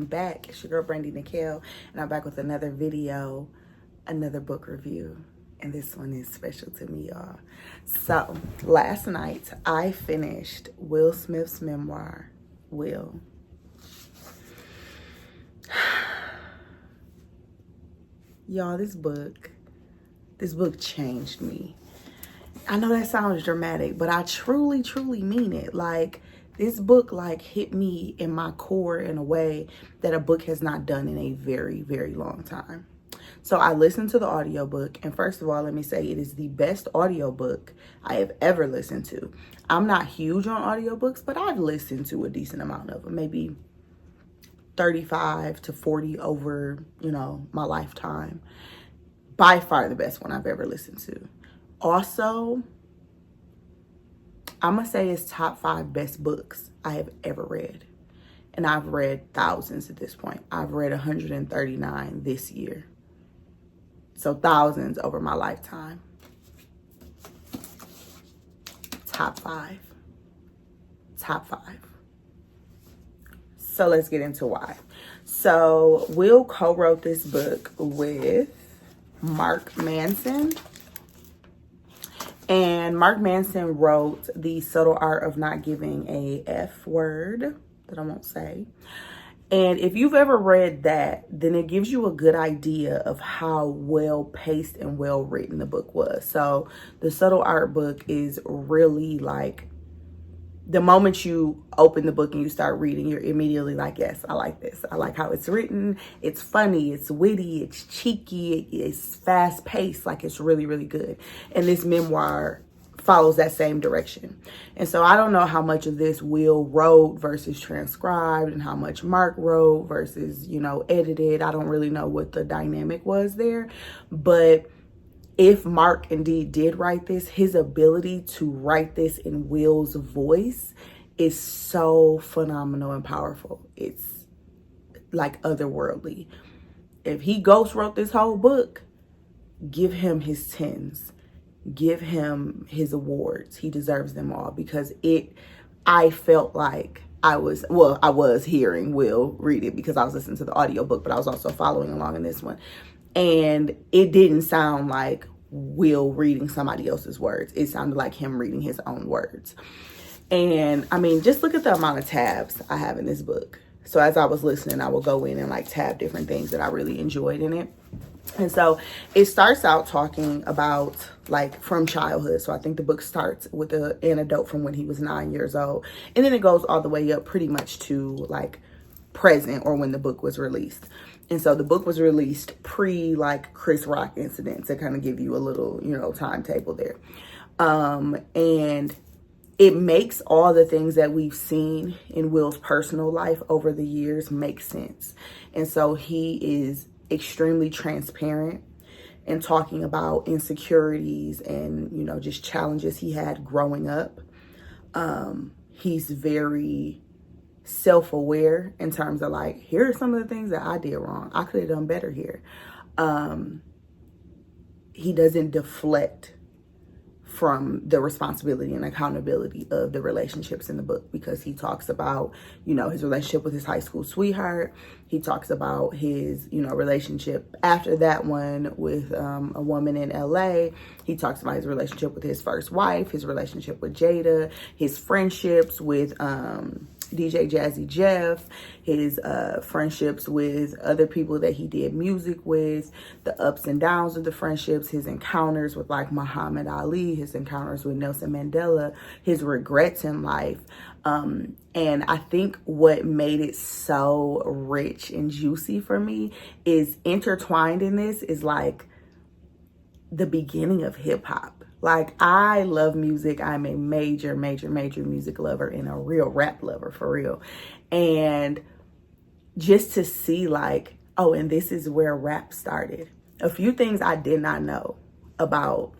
back. It's your girl Brandy Nikhil, and I'm back with another video, another book review, and this one is special to me, y'all. So last night I finished Will Smith's memoir, Will. Y'all, this book changed me. I know that sounds dramatic, but I truly mean it. Like, this book hit me in my core in a way that a book has not done in a very long time. So I listened to the audiobook, and first of all, let me say it is the best audiobook I have ever listened to. I'm not huge on audiobooks, but I've listened to a decent amount of them, maybe 35 to 40 over, my lifetime. By far the best one I've ever listened to. Also, I'm gonna say it's top 5 best books I have ever read. And I've read thousands at this point. I've read 139 this year. So thousands over my lifetime. Top 5. Top 5. So let's get into why. So Will co-wrote this book with Mark Manson. And Mark Manson wrote The Subtle Art of Not Giving a F Word, that I won't say. And if you've ever read that, then it gives you a good idea of how well paced and well written the book was. So the Subtle Art book is really like, the moment you open the book and you start reading, you're immediately like, yes, I like this. I like how it's written. It's funny, it's witty, it's cheeky, it's fast paced. Like, it's really good. And this memoir follows that same direction. And so I don't know how much of this Will wrote versus transcribed, and how much Mark wrote versus, edited. I don't really know what the dynamic was there. But if Mark indeed did write this, his ability to write this in Will's voice is so phenomenal and powerful. It's like otherworldly. If he ghost wrote this whole book, give him his 10s. Give him his awards. He deserves them all, because I felt like I was hearing Will read it because I was listening to the audiobook, but I was also following along in this one. And it didn't sound like Will reading somebody else's words. It sounded like him reading his own words. And I mean, just look at the amount of tabs I have in this book. So as I was listening, I will go in and tab different things that I really enjoyed in it. And so it starts out talking about from childhood. So I think the book starts with an anecdote from when he was 9 years old. And then it goes all the way up pretty much to present, or when the book was released. And so the book was released pre Chris Rock incident, to kind of give you a little, timetable there. And it makes all the things that we've seen in Will's personal life over the years make sense. And so he is extremely transparent in talking about insecurities and, just challenges he had growing up. He's very self-aware in terms of here are some of the things that I did wrong. I could have done better here. He doesn't deflect from the responsibility and accountability of the relationships in the book, because he talks about, his relationship with his high school sweetheart. He talks about his, relationship after that one with a woman in LA. He talks about his relationship with his first wife, his relationship with Jada, his friendships with DJ Jazzy Jeff, his friendships with other people that he did music with, the ups and downs of the friendships, his encounters with Muhammad Ali, his encounters with Nelson Mandela, his regrets in life. And I think what made it so rich and juicy for me is intertwined in this is the beginning of hip hop. I love music. I'm a major music lover and a real rap lover, for real. And just to see and this is where rap started. A few things I did not know about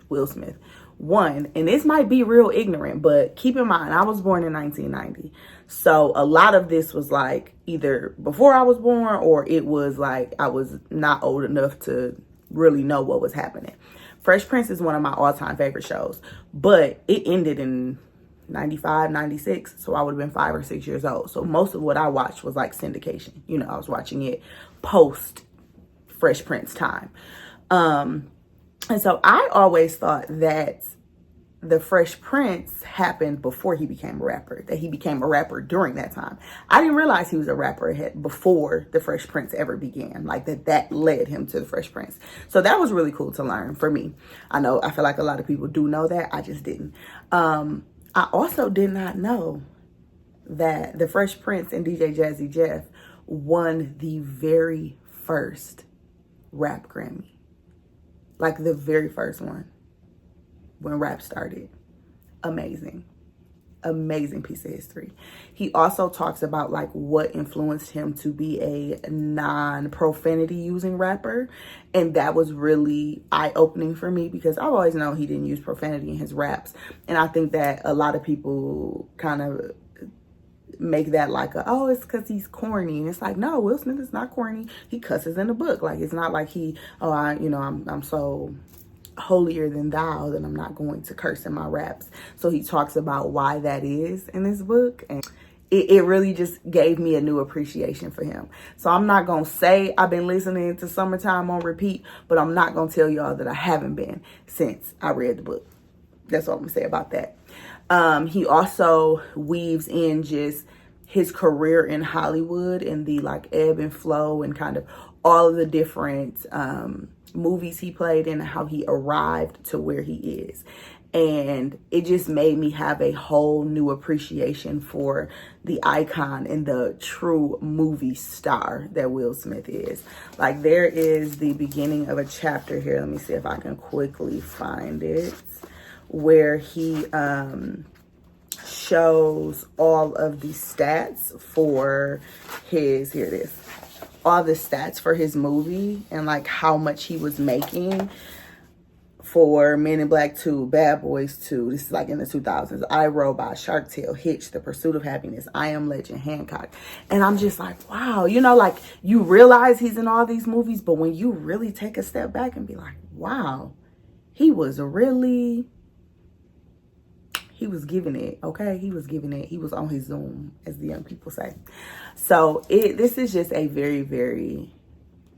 Will Smith. One, and this might be real ignorant, but keep in mind, I was born in 1990. So a lot of this was either before I was born, or it was I was not old enough to really know what was happening. Fresh Prince is one of my all-time favorite shows, but it ended in 95, 96. So I would have been 5 or 6 years old. So most of what I watched was like syndication. You know, I was watching it post Fresh Prince time. And so I always thought that the Fresh Prince happened before he became a rapper, that he became a rapper during that time. I didn't realize he was a rapper before the Fresh Prince ever began, like that led him to the Fresh Prince. So that was really cool to learn for me. I feel like a lot of people do know that. I just didn't. I also did not know that the Fresh Prince and DJ Jazzy Jeff won the very first rap Grammy. Like the very first one when rap started. Amazing piece of history. He also talks about like what influenced him to be a non-profanity using rapper, and that was really eye-opening for me because I've always known he didn't use profanity in his raps, and I think that a lot of people kind of make that like oh, it's because he's corny, and it's like, no, Will Smith is not corny. He cusses in the book. Like, it's not like I'm so holier than thou that I'm not going to curse in my raps. So he talks about why that is in this book, and it really just gave me a new appreciation for him. So I'm not gonna say I've been listening to Summertime on repeat, but I'm not gonna tell y'all that I haven't been since I read the book. That's all I'm gonna say about that. He also weaves in just his career in Hollywood and the like ebb and flow and kind of all of the different movies he played in and how he arrived to where he is. And it just made me have a whole new appreciation for the icon and the true movie star that Will Smith is. Like, there is the beginning of a chapter here. Let me see if I can quickly find it, where he shows all of the stats for his, here it is, all the stats for his movie and like how much he was making for Men in Black 2, Bad Boys 2, this is like in the 2000s, I, Robot, Shark Tale, Hitch, The Pursuit of Happiness, I Am Legend, Hancock. And I'm just like, wow, you know, like you realize he's in all these movies, but when you really take a step back and be like, wow, he was giving it, okay? He was giving it. He was on his Zoom, as the young people say. So this is just a very, very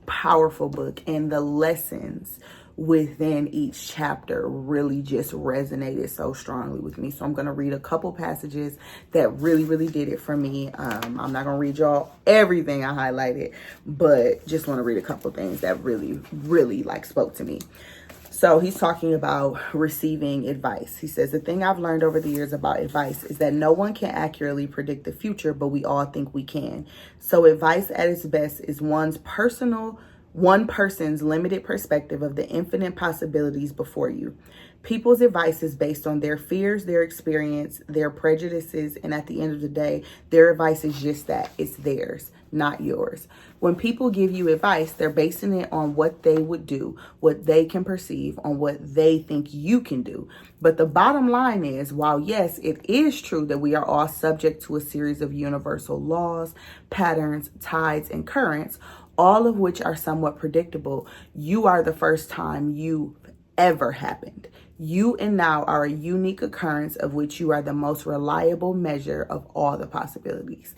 powerful book, and the lessons within each chapter really just resonated so strongly with me. So I'm going to read a couple passages that really, really did it for me. I'm not going to read y'all everything I highlighted, but just want to read a couple things that really, really like spoke to me. So he's talking about receiving advice. He says, the thing I've learned over the years about advice is that no one can accurately predict the future, but we all think we can. So advice at its best is one person's limited perspective of the infinite possibilities before you. People's advice is based on their fears, their experience, their prejudices, and at the end of the day, their advice is just that. It's theirs, not yours. When people give you advice, they're basing it on what they would do, what they can perceive, on what they think you can do. But the bottom line is, while yes, it is true that we are all subject to a series of universal laws, patterns, tides, and currents, all of which are somewhat predictable, you are the first time you've ever happened. You and now are a unique occurrence of which you are the most reliable measure of all the possibilities.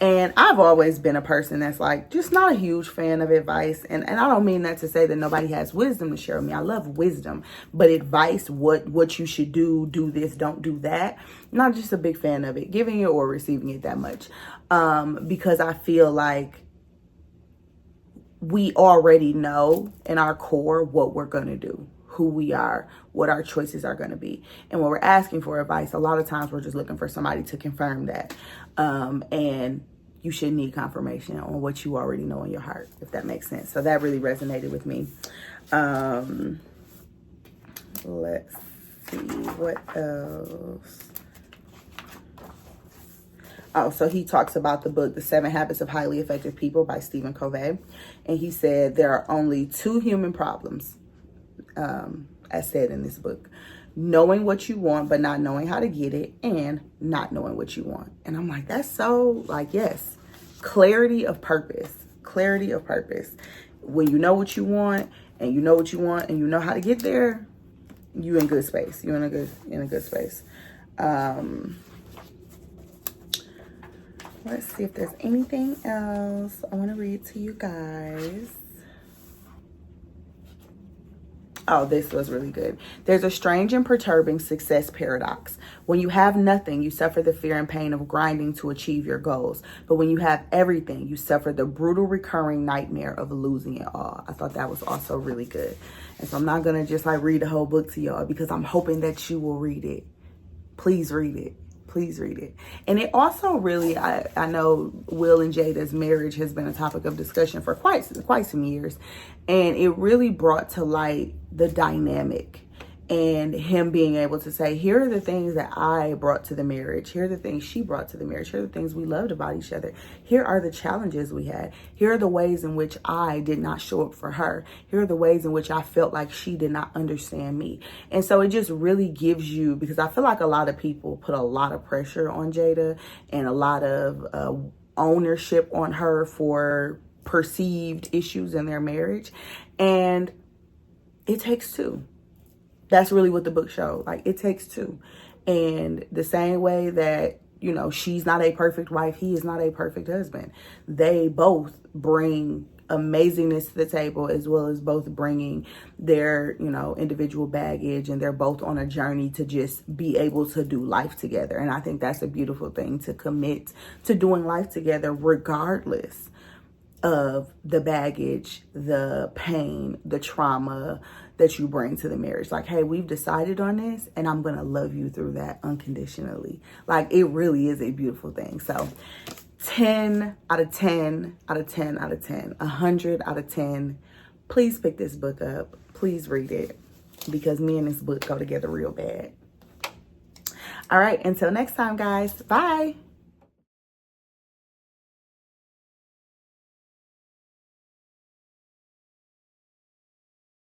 And I've always been a person that's like, just not a huge fan of advice. And I don't mean that to say that nobody has wisdom to share with me. I love wisdom, but advice, what you should do this, don't do that. Not just a big fan of it, giving it or receiving it that much. Because I feel like we already know in our core what we're going to do, who we are, what our choices are going to be. And when we're asking for advice, a lot of times we're just looking for somebody to confirm that. And you should need confirmation on what you already know in your heart, if that makes sense. So that really resonated with me. Let's see, what else? Oh, so he talks about the book, The 7 Habits of Highly Effective People by Stephen Covey. And he said there are only 2 human problems, as said in this book: knowing what you want, but not knowing how to get it, and not knowing what you want. And I'm like, that's so, like, yes, clarity of purpose, clarity of purpose. When you know what you want, and you know what you want, and you know how to get there, you in good space. You're in a good space. Let's see if there's anything else I want to read to you guys. Oh, this was really good. There's a strange and perturbing success paradox. When you have nothing, you suffer the fear and pain of grinding to achieve your goals. But when you have everything, you suffer the brutal recurring nightmare of losing it all. I thought that was also really good. And so I'm not going to just like read the whole book to y'all because I'm hoping that you will read it. Please read it. Please read it. And it also really, I know Will and Jada's marriage has been a topic of discussion for quite some years. And it really brought to light the dynamic and him being able to say, here are the things that I brought to the marriage. Here are the things she brought to the marriage. Here are the things we loved about each other. Here are the challenges we had. Here are the ways in which I did not show up for her. Here are the ways in which I felt like she did not understand me. And so it just really gives you, because I feel like a lot of people put a lot of pressure on Jada and a lot of ownership on her for perceived issues in their marriage. And it takes two. That's really what the book showed. Like, it takes two. And the same way that, you know, she's not a perfect wife, he is not a perfect husband. They both bring amazingness to the table, as well as both bringing their, you know, individual baggage, and they're both on a journey to just be able to do life together. And I think that's a beautiful thing, to commit to doing life together regardless of the baggage, the pain, the trauma that you bring to the marriage. Like, hey, we've decided on this and I'm going to love you through that unconditionally. Like, it really is a beautiful thing. So 10 out of 10 out of 10 out of 10, 100 out of 10. Please pick this book up. Please read it, because me and this book go together real bad. All right. Until next time, guys. Bye.